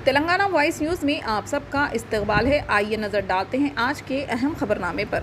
Telangana voice news میں آپ سب کا استقبال ہے۔ آئیے نظر ڈالتے ہیں آج کے اہم خبرنامے پر۔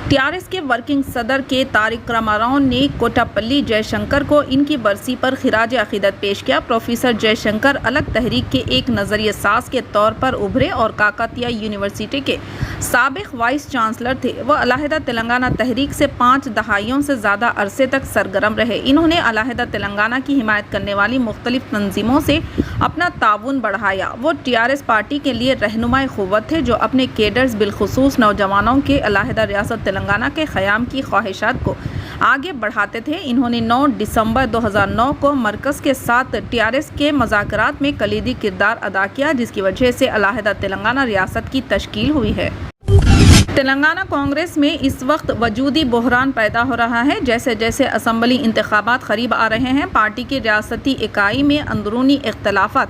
ٹی آر ایس کے ورکنگ صدر کے تارک راماراؤ نے کوٹاپلی جے شنکر کو ان کی برسی پر خراج عقیدت پیش کیا۔ پروفیسر جے شنکر الگ تحریک کے ایک نظریہ ساز کے طور پر ابھرے اور کاکتیہ یونیورسٹی کے سابق وائس چانسلر تھے۔ وہ علیحدہ تلنگانہ تحریک سے 5 دہائیوں سے زیادہ عرصے تک سرگرم رہے۔ انہوں نے علیحدہ تلنگانہ کی حمایت کرنے والی مختلف تنظیموں سے اپنا تعاون بڑھایا۔ وہ ٹی آر ایس پارٹی کے لیے رہنمائی قوت تھے جو اپنے کیڈرز بالخصوص نوجوانوں کے علیحدہ ریاست تلنگانہ کے قیام کی خواہشات کو آگے بڑھاتے تھے۔ انہوں نے 9 دسمبر 2009 کو مرکز کے ساتھ ٹی آر ایس کے مذاکرات میں کلیدی کردار ادا کیا، جس کی وجہ سے علیحدہ تلنگانہ ریاست کی تشکیل ہوئی ہے۔ تلنگانہ کانگریس میں اس وقت وجودی بحران پیدا ہو رہا ہے۔ جیسے جیسے اسمبلی انتخابات قریب آ رہے ہیں، پارٹی کی ریاستی اکائی میں اندرونی اختلافات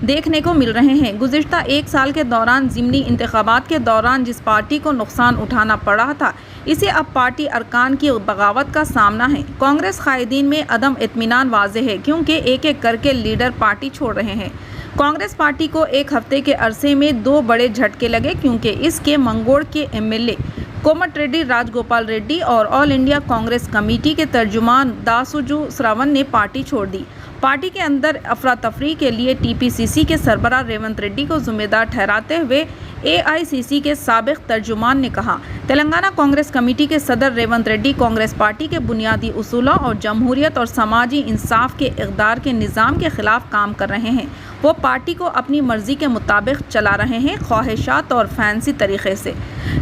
دیکھنے کو مل رہے ہیں۔ گزشتہ 1 سال کے دوران ضمنی انتخابات کے دوران جس پارٹی کو نقصان اٹھانا پڑا تھا، اسے اب پارٹی ارکان کی بغاوت کا سامنا ہے۔ کانگریس قائدین میں عدم اطمینان واضح ہے کیونکہ ایک ایک کر کے لیڈر پارٹی چھوڑ رہے ہیں۔ کانگریس پارٹی کو 1 ہفتے کے عرصے میں 2 بڑے جھٹکے لگے کیونکہ اس کے منگوڑ کے M L A Komatireddy Raj Gopal Reddy اور آل انڈیا کانگریس کمیٹی کے ترجمان داسوجو سراون نے پارٹی چھوڑ دی۔ پارٹی کے اندر افراتفری کے لیے ٹی پی سی سی کے سربراہ ریونت ریڈی کو ذمہ دار ٹھہراتے ہوئے اے آئی سی سی کے سابق ترجمان نے کہا، تلنگانہ کانگریس کمیٹی کے صدر ریونت ریڈی کانگریس پارٹی کے بنیادی اصولوں اور جمہوریت اور سماجی انصاف کے اقدار کے نظام کے خلاف کام کر رہے ہیں۔ وہ پارٹی کو اپنی مرضی کے مطابق چلا رہے ہیں، خواہشات اور فینسی طریقے سے۔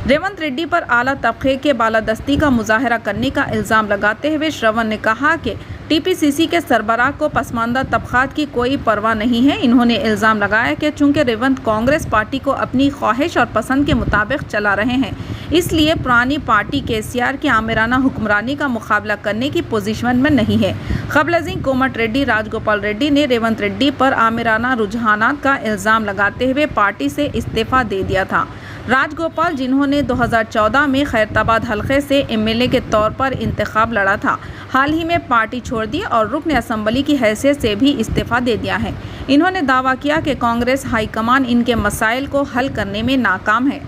ریونت ریڈی پر اعلیٰ طبقے کے بالادستی کا مظاہرہ کرنے کا الزام لگاتے ہوئے شرون نے کہا کہ ٹی پی سی سی کے سربراہ کو پسماندہ طبقات کی کوئی پرواہ نہیں ہے۔ انہوں نے الزام لگایا کہ چونکہ ریونت کانگریس پارٹی کو اپنی خواہش اور پسند کے مطابق چلا رہے ہیں، اس لیے پرانی پارٹی کے سی آر کی آمرانہ حکمرانی کا مقابلہ کرنے کی پوزیشن میں نہیں ہے۔ قبل ازیں کومٹ ریڈی راج گوپال ریڈی نے ریونت ریڈی پر آمرانہ رجحانات کا الزام لگاتے ہوئے پارٹی سے استعفیٰ دے دیا تھا۔ راج گوپال، جنہوں نے 2014 میں خیرتآباد حلقے سے ایم ایل اے کے طور پر انتخاب لڑا تھا، حال ہی میں پارٹی چھوڑ دی اور رکن اسمبلی کی حیثیت سے بھی استعفیٰ دے دیا ہے۔ انہوں نے دعویٰ کیا کہ کانگریس ہائی کمان ان کے مسائل کو حل کرنے میں ناکام ہے۔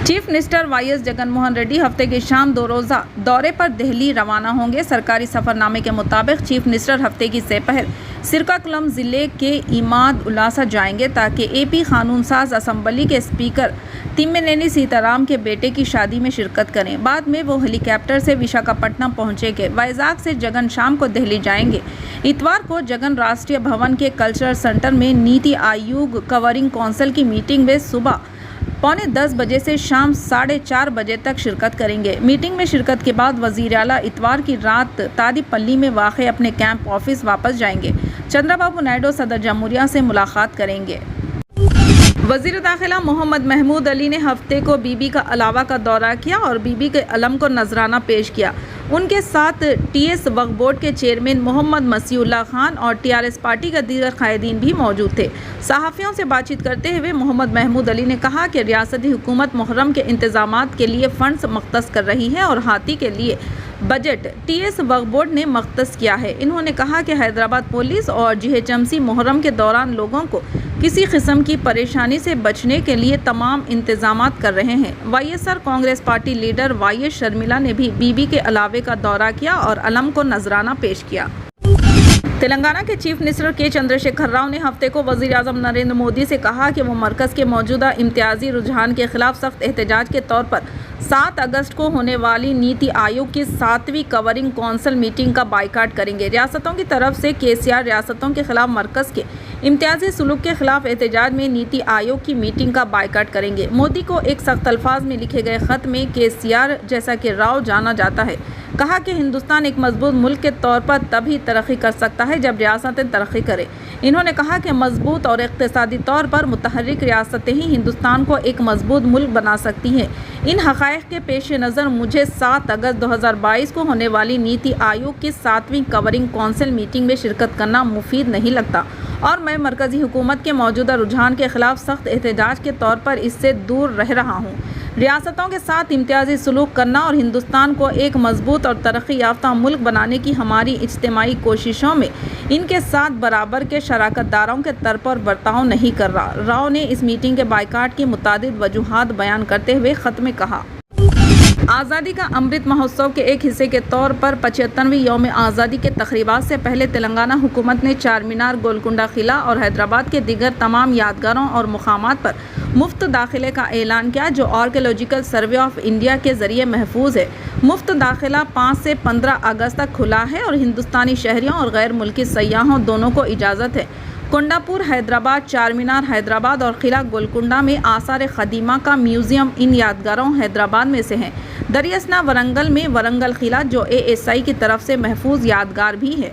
Chief minister Y S Jagan Mohan Reddy ہفتے کی شام 2 روزہ دورے پر دہلی روانہ ہوں گے۔ سرکاری سفر نامے کے مطابق چیف منسٹر ہفتے کی سپہر سرکاکلم ضلع کے ایماد الاثہ جائیں گے تاکہ اے پی قانون ساز اسمبلی کے اسپیکر تیمینینی سیتارام کے بیٹے کی شادی میں شرکت کریں۔ بعد میں وہ ہیلی کاپٹر سے وشاکھاپٹنم پہنچیں گے۔ وائزاگ سے جگن شام کو دہلی جائیں گے۔ اتوار کو جگن راشٹریہ بھون کے کلچرل سینٹر میں نیتی آیوگ کورنگ کونسل کی میٹنگ میں صبح 9:45 بجے سے شام 4:30 بجے تک شرکت کریں گے۔ میٹنگ میں شرکت کے بعد وزیر اعلیٰ اتوار کی رات تادیپلی میں واقع اپنے کیمپ آفس واپس جائیں گے۔ چندرا بابو نائیڈو صدر جمہوریہ سے ملاقات کریں گے۔ وزیر داخلہ محمد محمود علی نے ہفتے کو بی بی کا علاوہ کا دورہ کیا اور بی بی کے علم کو نذرانہ پیش کیا۔ ان کے ساتھ ٹی ایس وقف بورڈ کے چیئرمین محمد مسیح اللہ خان اور ٹی آر ایس پارٹی کے دیگر قائدین بھی موجود تھے۔ صحافیوں سے بات چیت کرتے ہوئے محمد محمود علی نے کہا کہ ریاستی حکومت محرم کے انتظامات کے لیے فنڈز مختص کر رہی ہے اور ہاتھی کے لیے بجٹ ٹی ایس وقف بورڈ نے مختص کیا ہے۔ انہوں نے کہا کہ حیدرآباد پولیس اور جی ایچ ایم سی محرم کے دوران لوگوں کو کسی قسم کی پریشانی سے بچنے کے لیے تمام انتظامات کر رہے ہیں۔ Y S R Congress party leader Y S Sharmila نے بھی بی بی کے علاوے کا دورہ کیا اور علم کو نذرانہ پیش کیا۔ تلنگانہ کے چیف منسٹر کے چندرشیکھر راؤ نے ہفتے کو وزیر اعظم نریندر مودی سے کہا کہ وہ مرکز کے موجودہ امتیازی رجحان کے خلاف سخت احتجاج کے طور پر 7 اگست کو ہونے والی نیتی آیوگ کی 7ویں کورنگ کونسل میٹنگ کا بائیکاٹ کریں گے۔ ریاستوں کی طرف سے کے سی آر ریاستوں کے خلاف مرکز کے امتیازی سلوک کے خلاف احتجاج میں نیتی آیوگ کی میٹنگ کا بائیکاٹ کریں گے۔ مودی کو ایک سخت الفاظ میں لکھے گئے خط میں کے سی آر، جیسا کہ راؤ جانا جاتا ہے، کہا کہ ہندوستان ایک مضبوط ملک کے طور پر تبھی ترقی کر سکتا ہے جب ریاستیں ترقی کریں۔ انہوں نے کہا کہ مضبوط اور اقتصادی طور پر متحرک ریاستیں ہی ہندوستان کو ایک مضبوط ملک بنا سکتی ہیں۔ ان حقائق کے پیش نظر مجھے 7 اگست 2022 کو ہونے والی نیتی آیوگ کی 7ویں کورنگ کونسل میٹنگ میں شرکت کرنا مفید نہیں لگتا اور میں مرکزی حکومت کے موجودہ رجحان کے خلاف سخت احتجاج کے طور پر اس سے دور رہ رہا ہوں۔ ریاستوں کے ساتھ امتیازی سلوک کرنا اور ہندوستان کو ایک مضبوط اور ترقی یافتہ ملک بنانے کی ہماری اجتماعی کوششوں میں ان کے ساتھ برابر کے شراکت داروں کے طور پر برتاؤ نہیں کر رہا۔ راؤ نے اس میٹنگ کے بائیکاٹ کی متعدد وجوہات بیان کرتے ہوئے خط میں کہا، آزادی کا امرت مہوتسو کے ایک حصے کے طور پر 75ویں یوم آزادی کے تقریبات سے پہلے تلنگانہ حکومت نے چار مینار، گولکنڈہ قلعہ اور حیدرآباد کے دیگر تمام یادگاروں اور مقامات پر مفت داخلے کا اعلان کیا، جو آرکیولوجیکل سروے آف انڈیا کے ذریعے محفوظ ہے۔ مفت داخلہ 5 سے 15 اگست تک کھلا ہے اور ہندوستانی شہریوں اور غیر ملکی سیاحوں دونوں کو اجازت ہے۔ کنڈا پور حیدرآباد، چار مینار حیدرآباد اور قلعہ گولکنڈہ میں آثار قدیمہ کا میوزیم ان یادگاروں حیدرآباد میں سے ہیں۔ دریاسنا ورنگل میں ورنگل قلعہ جو ASI کی طرف سے محفوظ یادگار بھی ہے۔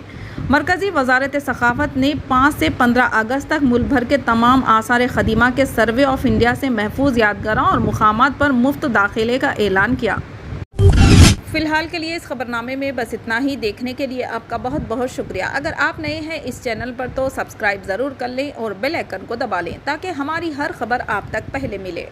مرکزی وزارت ثقافت نے 5 سے 15 اگست تک ملک بھر کے تمام آثار قدیمہ کے سروے آف انڈیا سے محفوظ یادگاروں اور مقامات پر مفت داخلے کا اعلان کیا۔ فی الحال کے لیے اس خبرنامے میں بس اتنا ہی۔ دیکھنے کے لیے آپ کا بہت بہت شکریہ۔ اگر آپ نئے ہیں اس چینل پر تو سبسکرائب ضرور کر لیں اور بیل آئیکن کو دبا لیں تاکہ ہماری ہر خبر آپ تک پہلے ملے۔